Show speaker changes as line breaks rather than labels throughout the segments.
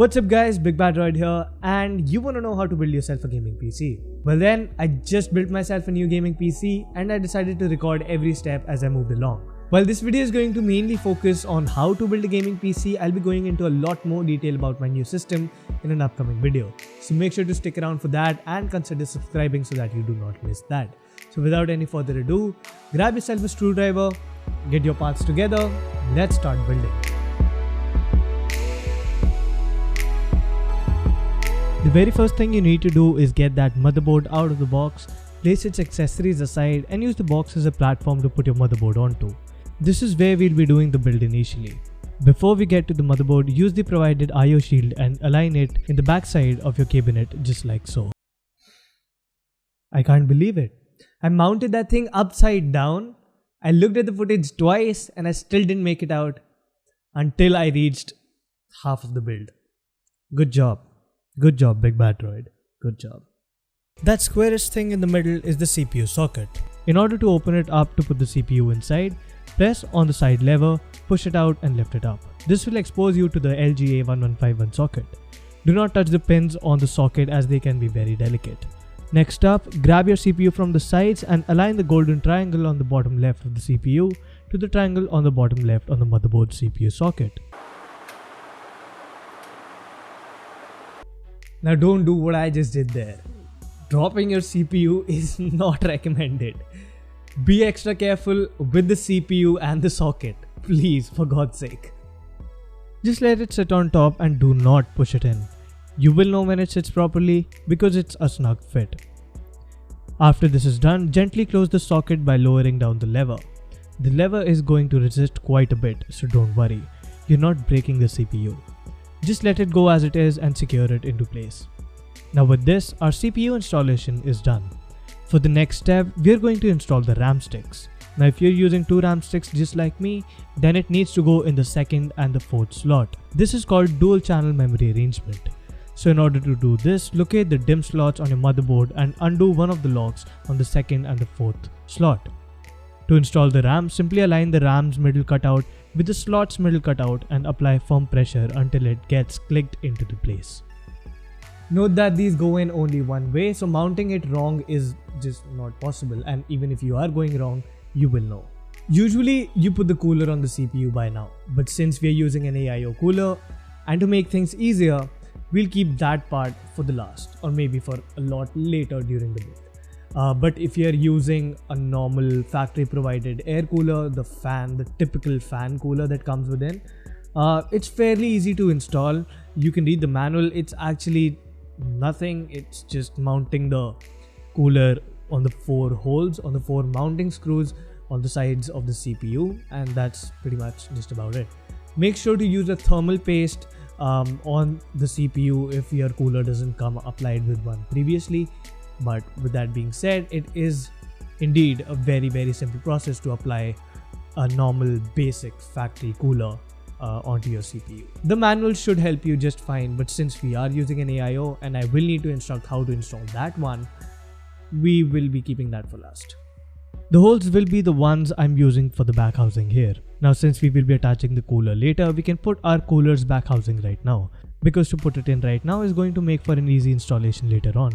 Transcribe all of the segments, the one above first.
What's up guys, BigBadroid here, and you wanna know how to build yourself a gaming PC. Well then, I just built myself a new gaming PC and I decided to record every step as I moved along. While this video is going to mainly focus on how to build a gaming PC, I'll be going into a lot more detail about my new system in an upcoming video. So make sure to stick around for that and consider subscribing so that you do not miss that. So without any further ado, grab yourself a screwdriver, get your parts together, let's start building. The very first thing you need to do is get that motherboard out of the box, place its accessories aside and use the box as a platform to put your motherboard onto. This is where we'll be doing the build initially. Before we get to the motherboard, use the provided IO shield and align it in the backside of your cabinet just like so. I can't believe it. I mounted that thing upside down. I looked at the footage twice and I still didn't make it out until I reached half of the build. Good job. Good job, BigBadroid. Good job. That squarish thing in the middle is the CPU socket. In order to open it up to put the CPU inside, press on the side lever, push it out and lift it up. This will expose you to the LGA1151 socket. Do not touch the pins on the socket as they can be very delicate. Next up, grab your CPU from the sides and align the golden triangle on the bottom left of the CPU to the triangle on the bottom left on the motherboard CPU socket. Now don't do what I just did there. Dropping your CPU is not recommended. Be extra careful with the CPU and the socket. Please, for God's sake. Just let it sit on top and do not push it in. You will know when it sits properly because it's a snug fit. After this is done, gently close the socket by lowering down the lever. The lever is going to resist quite a bit, so don't worry. You're not breaking the CPU. Just let it go as it is and secure it into place. Now with this, our CPU installation is done. For the next step, we are going to install the RAM sticks. Now if you're using 2 RAM sticks just like me, then it needs to go in the 2nd and the 4th slot. This is called dual channel memory arrangement. So in order to do this, locate the DIMM slots on your motherboard and undo one of the locks on the 2nd and the 4th slot. To install the RAM, simply align the RAM's middle cutout with the slot's middle cutout and apply firm pressure until it gets clicked into the place. Note that these go in only one way, so mounting it wrong is just not possible, and even if you are going wrong, you will know. Usually you put the cooler on the CPU by now, but since we are using an AIO cooler, and to make things easier, we'll keep that part for the last, or maybe for a lot later during the build. But if you're using a normal factory provided air cooler, the typical fan cooler that comes within, it's fairly easy to install. You can read the manual. It's actually nothing. It's just mounting the cooler on the 4 holes, on the 4 mounting screws on the sides of the CPU, and that's pretty much just about it. Make sure to use a thermal paste on the CPU if your cooler doesn't come applied with one previously. But with that being said, it is indeed a very simple process to apply a normal basic factory cooler onto your CPU. The manual should help you just fine, but since we are using an AIO and I will need to instruct how to install that one, we will be keeping that for last. The holes will be the ones I'm using for the back housing here. Now since we will be attaching the cooler later, we can put our cooler's back housing right now, because to put it in right now is going to make for an easy installation later on.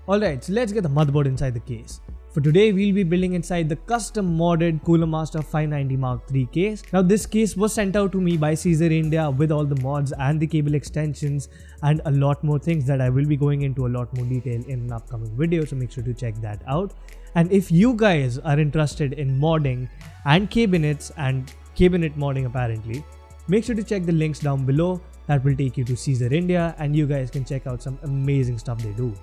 Alright, so let's get the motherboard inside the case. For today, we'll be building inside the custom modded Cooler Master 590 Mark III case. Now this case was sent out to me by Caesar India with all the mods and the cable extensions and a lot more things that I will be going into a lot more detail in an upcoming video, so make sure to check that out. And if you guys are interested in modding and cabinets and cabinet modding apparently, make sure to check the links down below. That will take you to Caesar India and you guys can check out some amazing stuff they do.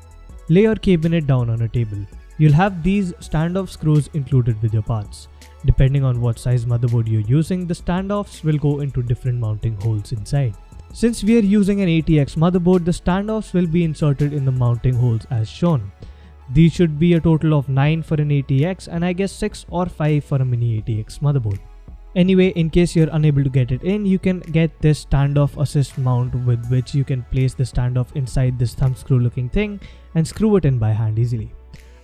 Lay your cabinet down on a table. You'll have these standoff screws included with your parts. Depending on what size motherboard you're using, the standoffs will go into different mounting holes inside. Since we are using an ATX motherboard, the standoffs will be inserted in the mounting holes as shown. These should be a total of 9 for an ATX and I guess 6 or 5 for a mini ATX motherboard. Anyway, in case you're unable to get it in, you can get this standoff assist mount with which you can place the standoff inside this thumb screw looking thing and screw it in by hand easily.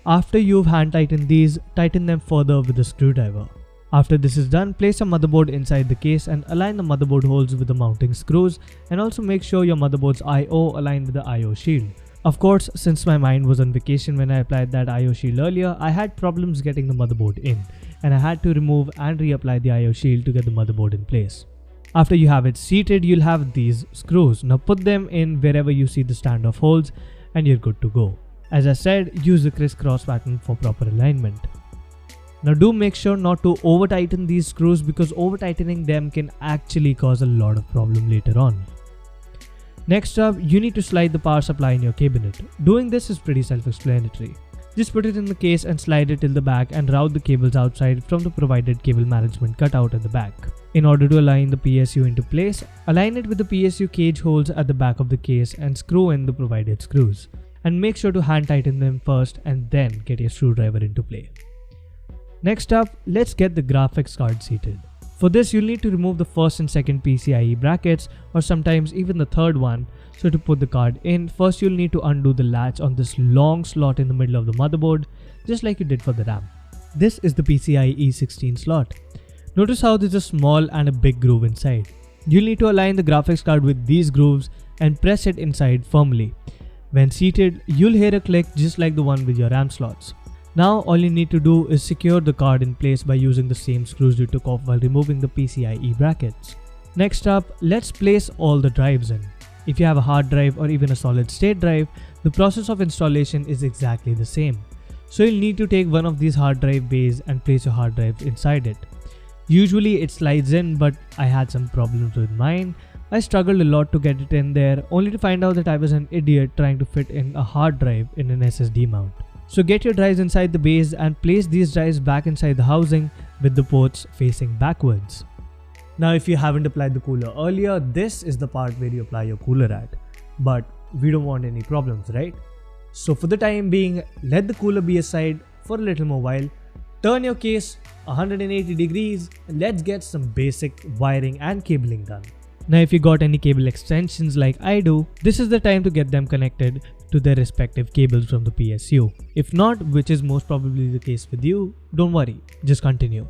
After you've hand tightened these, tighten them further with a screwdriver. After this is done, place a motherboard inside the case and align the motherboard holes with the mounting screws, and also make sure your motherboard's I/O aligned with the I/O shield. Of course, since my mind was on vacation when I applied that I/O shield earlier, I had problems getting the motherboard in, and I had to remove and reapply the I/O shield to get the motherboard in place. After you have it seated, you'll have these screws. Now put them in wherever you see the standoff holes and you're good to go. As I said, use the crisscross pattern for proper alignment. Now do make sure not to over tighten these screws, because over tightening them can actually cause a lot of problem later on. Next up, you need to slide the power supply in your cabinet. Doing this is pretty self-explanatory. Just put it in the case and slide it till the back and route the cables outside from the provided cable management cutout at the back. In order to align the PSU into place, align it with the PSU cage holes at the back of the case and screw in the provided screws. And make sure to hand tighten them first and then get your screwdriver into play. Next up, let's get the graphics card seated. For this, you'll need to remove the first and second PCIe brackets, or sometimes even the third one. So to put the card in, first you'll need to undo the latch on this long slot in the middle of the motherboard, just like you did for the RAM. This is the PCIe 16 slot. Notice how there's a small and a big groove inside. You'll need to align the graphics card with these grooves and press it inside firmly. When seated, you'll hear a click just like the one with your RAM slots. Now all you need to do is secure the card in place by using the same screws you took off while removing the PCIe brackets. Next up, let's place all the drives in. If you have a hard drive or even a solid state drive, the process of installation is exactly the same. So you'll need to take one of these hard drive bays and place your hard drive inside it. Usually it slides in, but I had some problems with mine. I struggled a lot to get it in there, only to find out that I was an idiot trying to fit in a hard drive in an SSD mount. So get your drives inside the bays and place these drives back inside the housing with the ports facing backwards. Now if you haven't applied the cooler earlier, this is the part where you apply your cooler at. But we don't want any problems, right? So for the time being, let the cooler be aside for a little more while. Turn your case 180 degrees and let's get some basic wiring and cabling done. Now if you got any cable extensions like I do, this is the time to get them connected to their respective cables from the PSU. If not, which is most probably the case with you, don't worry, just continue.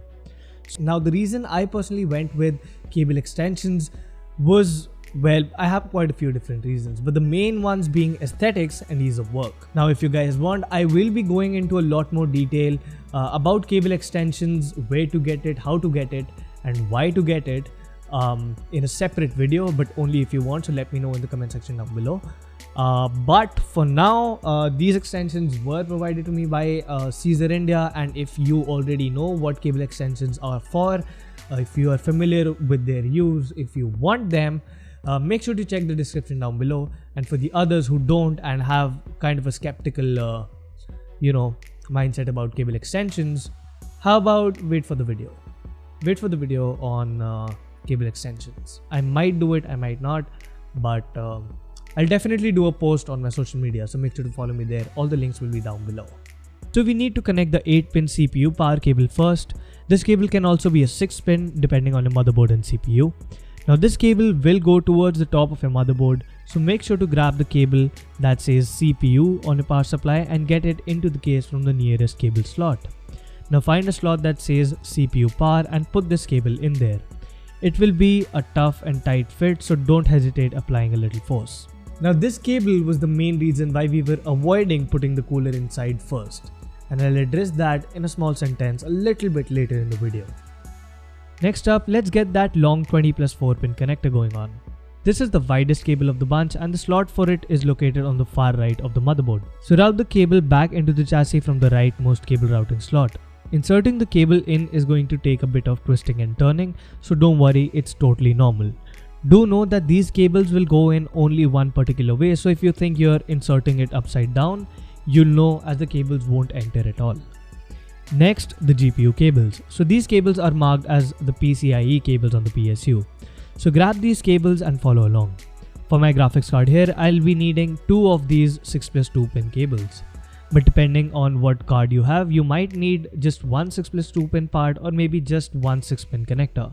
Now the reason I personally went with cable extensions was, well, I have quite a few different reasons, but the main ones being aesthetics and ease of work. Now if you guys want, I will be going into a lot more detail about cable extensions, where to get it, how to get it, and why to get it in a separate video, but only if you want, so let me know in the comment section down below. But for now, these extensions were provided to me by Caesar India, and if you already know what cable extensions are for, if you are familiar with their use, if you want them, make sure to check the description down below. And for the others who don't and have kind of a skeptical mindset about cable extensions, how about wait for the video on cable extensions. I might do it, I might not, but I'll definitely do a post on my social media, so make sure to follow me there. All the links will be down below. So we need to connect the 8-pin CPU power cable first. This cable can also be a 6-pin depending on your motherboard and CPU. Now this cable will go towards the top of your motherboard, so make sure to grab the cable that says CPU on your power supply and get it into the case from the nearest cable slot. Now find a slot that says CPU power and put this cable in there. It will be a tough and tight fit, so don't hesitate applying a little force. Now this cable was the main reason why we were avoiding putting the cooler inside first, and I'll address that in a small sentence a little bit later in the video. Next up, let's get that long 20+4 pin connector going on. This is the widest cable of the bunch and the slot for it is located on the far right of the motherboard. So route the cable back into the chassis from the rightmost cable routing slot. Inserting the cable in is going to take a bit of twisting and turning, so don't worry, it's totally normal. Do know that these cables will go in only one particular way, so if you think you're inserting it upside down, you'll know as the cables won't enter at all. Next, the GPU cables. So these cables are marked as the PCIe cables on the PSU. So grab these cables and follow along. For my graphics card here, I'll be needing 2 of these 6+2 pin cables. But depending on what card you have, you might need just one 6+2 pin part or maybe just one 6-pin connector.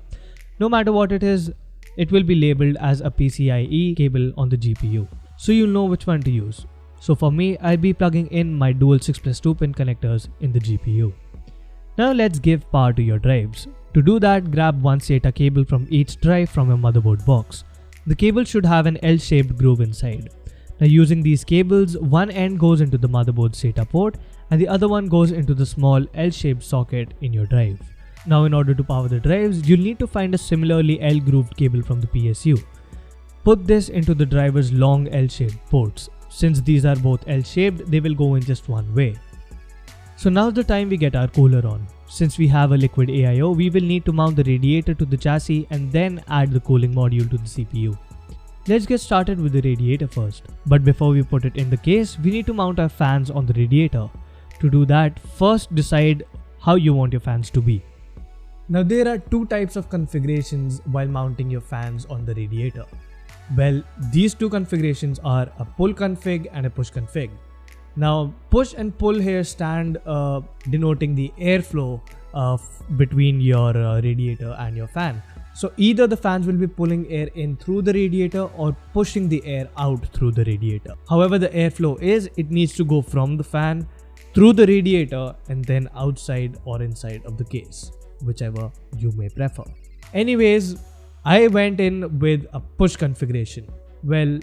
No matter what it is, it will be labeled as a PCIe cable on the GPU, so you'll know which one to use. So for me, I'll be plugging in my dual 6+2 pin connectors in the GPU. Now let's give power to your drives. To do that, grab one SATA cable from each drive from your motherboard box. The cable should have an L-shaped groove inside. Now using these cables, one end goes into the motherboard SATA port and the other one goes into the small L-shaped socket in your drive. Now in order to power the drives, you'll need to find a similarly L-grooved cable from the PSU. Put this into the driver's long L-shaped ports. Since these are both L-shaped, they will go in just one way. So now's the time we get our cooler on. Since we have a liquid AIO, we will need to mount the radiator to the chassis and then add the cooling module to the CPU. Let's get started with the radiator first. But before we put it in the case, we need to mount our fans on the radiator. To do that, first decide how you want your fans to be. Now there are two types of configurations while mounting your fans on the radiator. Well, these two configurations are a pull config and a push config. Now push and pull here stand denoting the airflow between your radiator and your fan. So either the fans will be pulling air in through the radiator or pushing the air out through the radiator. However the airflow is, it needs to go from the fan through the radiator and then outside or inside of the case, whichever you may prefer. Anyways, I went in with a push configuration. Well,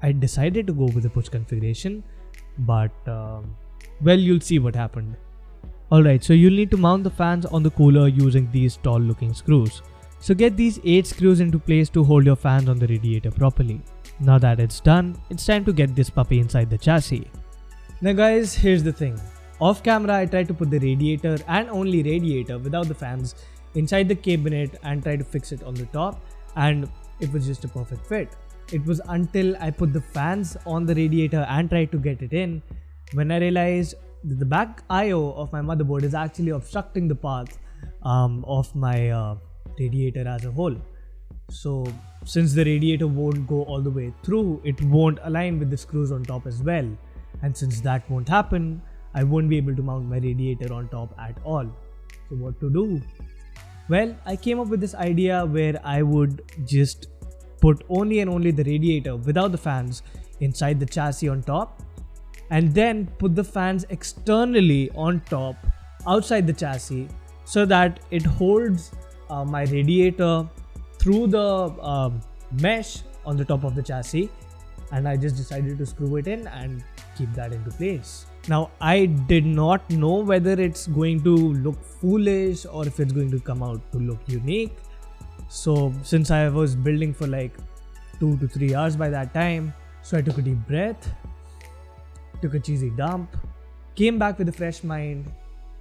I decided to go with a push configuration, but well, you'll see what happened. Alright, so you'll need to mount the fans on the cooler using these tall looking screws. So get these 8 screws into place to hold your fans on the radiator properly. Now that it's done, it's time to get this puppy inside the chassis. Now guys, here's the thing. Off camera, I tried to put the radiator and only radiator without the fans inside the cabinet and try to fix it on the top, and it was just a perfect fit. It was until I put the fans on the radiator and tried to get it in when I realized that the back IO of my motherboard is actually obstructing the path of my radiator as a whole. So since the radiator won't go all the way through, it won't align with the screws on top as well. And since that won't happen, I won't be able to mount my radiator on top at all. So what to do? Well, I came up with this idea where I would just put only and only the radiator without the fans inside the chassis on top, and then put the fans externally on top outside the chassis so that it holds my radiator through the mesh on the top of the chassis, and I just decided to screw it in and keep that into place. Now I did not know whether it's going to look foolish or if it's going to come out to look unique. So since I was building for like 2 to 3 hours by that time, so I took a deep breath, took a cheesy dump, came back with a fresh mind,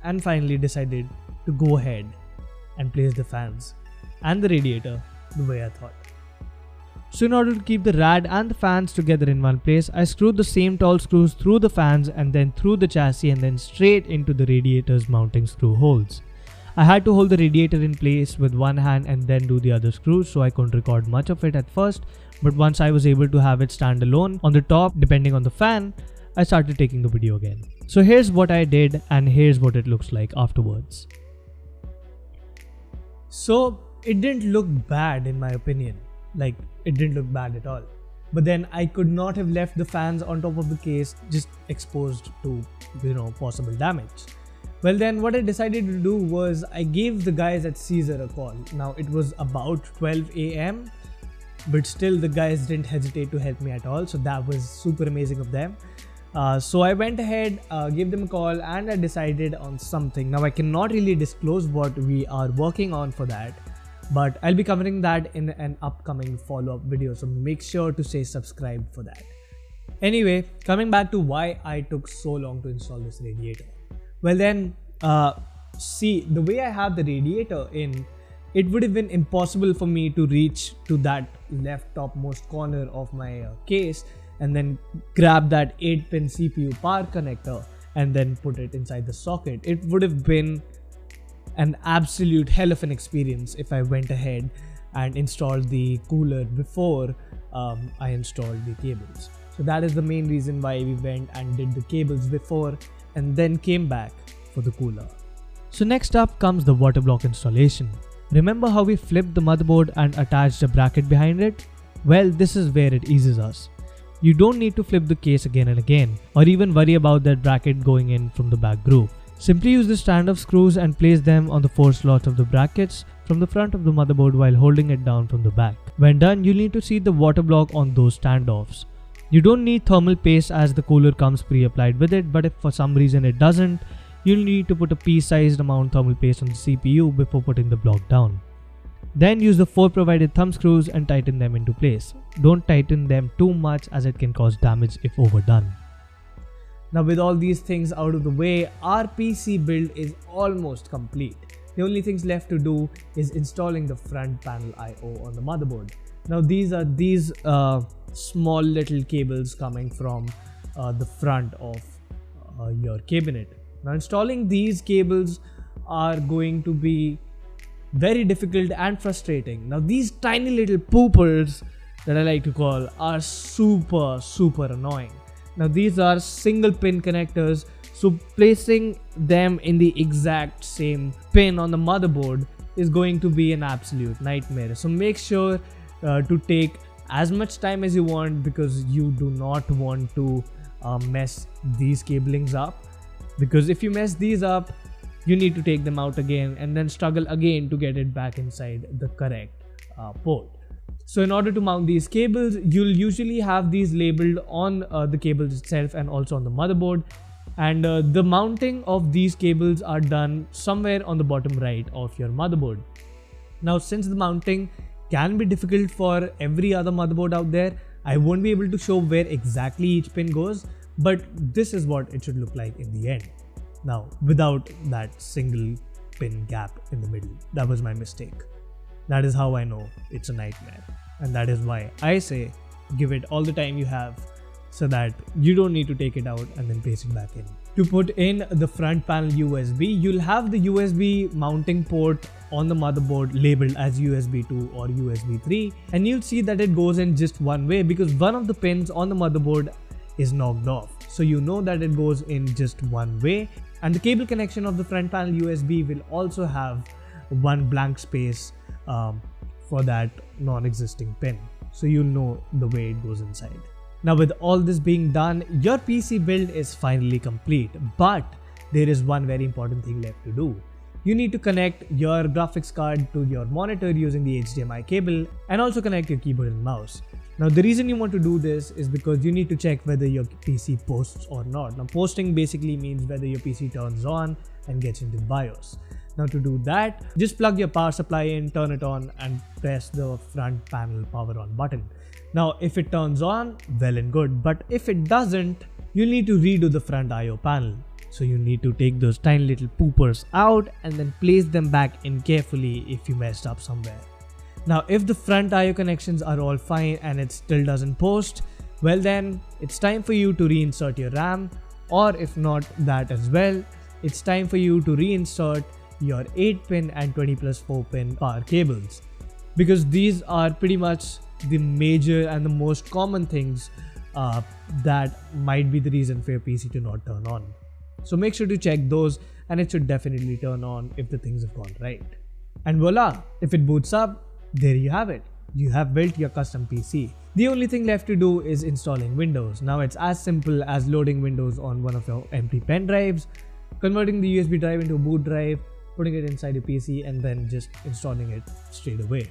and finally decided to go ahead and place the fans and the radiator the way I thought. So in order to keep the rad and the fans together in one place, I screwed the same tall screws through the fans and then through the chassis and then straight into the radiator's mounting screw holes. I had to hold the radiator in place with one hand and then do the other screws, so I couldn't record much of it at first, but once I was able to have it stand alone on the top depending on the fan, I started taking the video again. So here's what I did and here's what it looks like afterwards. So it didn't look bad in my opinion. Like, it didn't look bad at all. But then I could not have left the fans on top of the case just exposed to, possible damage. Well then what I decided to do was I gave the guys at Caesar a call. Now it was about 12 AM, but still the guys didn't hesitate to help me at all. So that was super amazing of them. So I went ahead, gave them a call, and I decided on something. Now I cannot really disclose what we are working on for that, but I'll be covering that in an upcoming follow-up video, so make sure to stay subscribed for that. Anyway, coming back to why I took so long to install this radiator. Well then, see, the way I have the radiator in, it would have been impossible for me to reach to that left topmost corner of my case and then grab that 8-pin CPU power connector and then put it inside the socket. It would have been an absolute hell of an experience if I went ahead and installed the cooler before I installed the cables. So that is the main reason why we went and did the cables before and then came back for the cooler. So next up comes the water block installation. Remember how we flipped the motherboard and attached a bracket behind it? Well, this is where it eases us. You don't need to flip the case again and again, or even worry about that bracket going in from the back groove. Simply use the standoff screws and place them on the 4 slots of the brackets from the front of the motherboard while holding it down from the back. When done, you'll need to seat the water block on those standoffs. You don't need thermal paste as the cooler comes pre-applied with it, but if for some reason it doesn't, you'll need to put a pea-sized amount thermal paste on the CPU before putting the block down. Then use the 4 provided thumb screws and tighten them into place. Don't tighten them too much as it can cause damage if overdone. Now with all these things out of the way, our PC build is almost complete. The only things left to do is installing the front panel I/O on the motherboard. Now these are small little cables coming from the front of your cabinet. Now installing these cables are going to be very difficult and frustrating. Now these tiny little poopers that I like to call are super annoying. Now these are single pin connectors, so placing them in the exact same pin on the motherboard is going to be an absolute nightmare. So make sure to take as much time as you want, because you do not want to mess these cablings up, because if you mess these up, you need to take them out again and then struggle again to get it back inside the correct port. So in order to mount these cables, you'll usually have these labeled on the cables itself and also on the motherboard. And the mounting of these cables are done somewhere on the bottom right of your motherboard. Now, since the mounting can be difficult for every other motherboard out there, I won't be able to show where exactly each pin goes, but this is what it should look like in the end. Now, without that single pin gap in the middle. That was my mistake. That is how I know it's a nightmare. And that is why I say give it all the time you have, so that you don't need to take it out and then place it back in. To put in the front panel USB, you'll have the USB mounting port on the motherboard labeled as USB 2 or USB 3, and you'll see that it goes in just one way because one of the pins on the motherboard is knocked off. So you know that it goes in just one way, and the cable connection of the front panel USB will also have one blank space for that non-existing pin. So you'll know the way it goes inside. Now with all this being done, your PC build is finally complete, but there is one very important thing left to do. You need to connect your graphics card to your monitor using the HDMI cable and also connect your keyboard and mouse. Now the reason you want to do this is because you need to check whether your PC posts or not. Now posting basically means whether your PC turns on and gets into BIOS. Now to do that, just plug your power supply in, turn it on and press the front panel power on button. Now if it turns on, well and good, but if it doesn't, you need to redo the front I/O panel. So you need to take those tiny little poopers out and then place them back in carefully if you messed up somewhere. Now if the front I/O connections are all fine and it still doesn't post, well then it's time for you to reinsert your RAM, or if not that as well, it's time for you to reinsert your 8-pin and 20+4-pin power cables, because these are pretty much the major and the most common things that might be the reason for your PC to not turn on. So make sure to check those, and it should definitely turn on if the things have gone right. And voila, if it boots up, there you have it. You have built your custom PC. The only thing left to do is installing Windows. Now it's as simple as loading Windows on one of your empty pen drives, converting the USB drive into a boot drive, putting it inside your PC, and then just installing it straight away.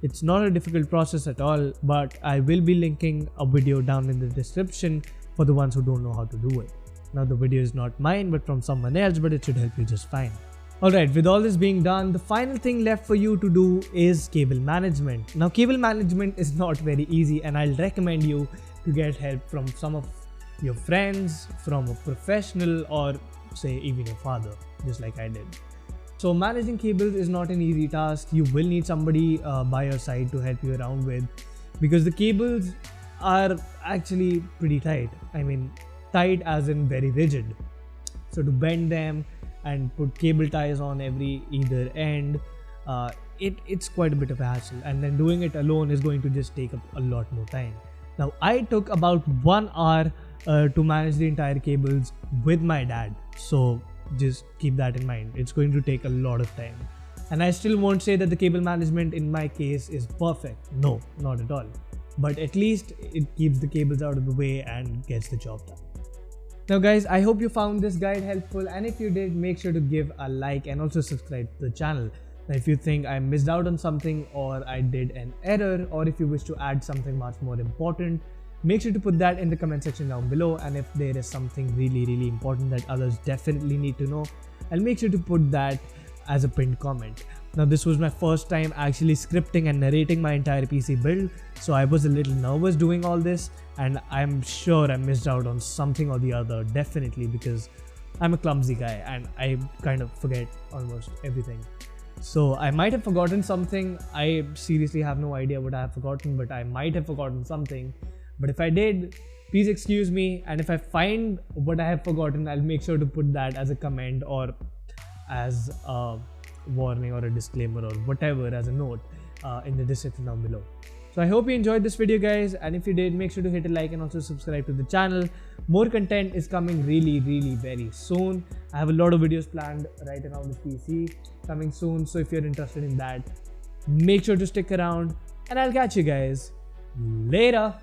It's not a difficult process at all, but I will be linking a video down in the description for the ones who don't know how to do it. Now the video is not mine but from someone else, but it should help you just fine. Alright, with all this being done, the final thing left for you to do is cable management. Now cable management is not very easy, and I'll recommend you to get help from some of your friends, from a professional, or say even your father, just like I did. So managing cables is not an easy task. You will need somebody by your side to help you around with, because the cables are actually pretty tight. I mean, tight as in very rigid. So to bend them and put cable ties on either end, it's quite a bit of a hassle, and then doing it alone is going to just take up a lot more time. Now I took about 1 hour to manage the entire cables with my dad, so just keep that in mind. It's going to take a lot of time, and I still won't say that the cable management in my case is perfect. No, not at all, but at least it keeps the cables out of the way and gets the job done. Now guys, I hope you found this guide helpful, and if you did, make sure to give a like and also subscribe to the channel. Now if you think I missed out on something or I did an error, or if you wish to add something much more important, make sure to put that in the comment section down below. And if there is something really important that others definitely need to know, I'll make sure to put that as a pinned comment. Now this was my first time actually scripting and narrating my entire PC build, so I was a little nervous doing all this, and I'm sure I missed out on something or the other, definitely, because I'm a clumsy guy and I kind of forget almost everything. So I might have forgotten something. I seriously have no idea what I have forgotten, but I might have forgotten something. But if I did, please excuse me, and if I find what I have forgotten, I'll make sure to put that as a comment or as a warning or a disclaimer or whatever as a note in the description down below. So I hope you enjoyed this video guys, and if you did, make sure to hit a like and also subscribe to the channel. More content is coming really very soon. I have a lot of videos planned right around the PC coming soon, so if you're interested in that, make sure to stick around, and I'll catch you guys later.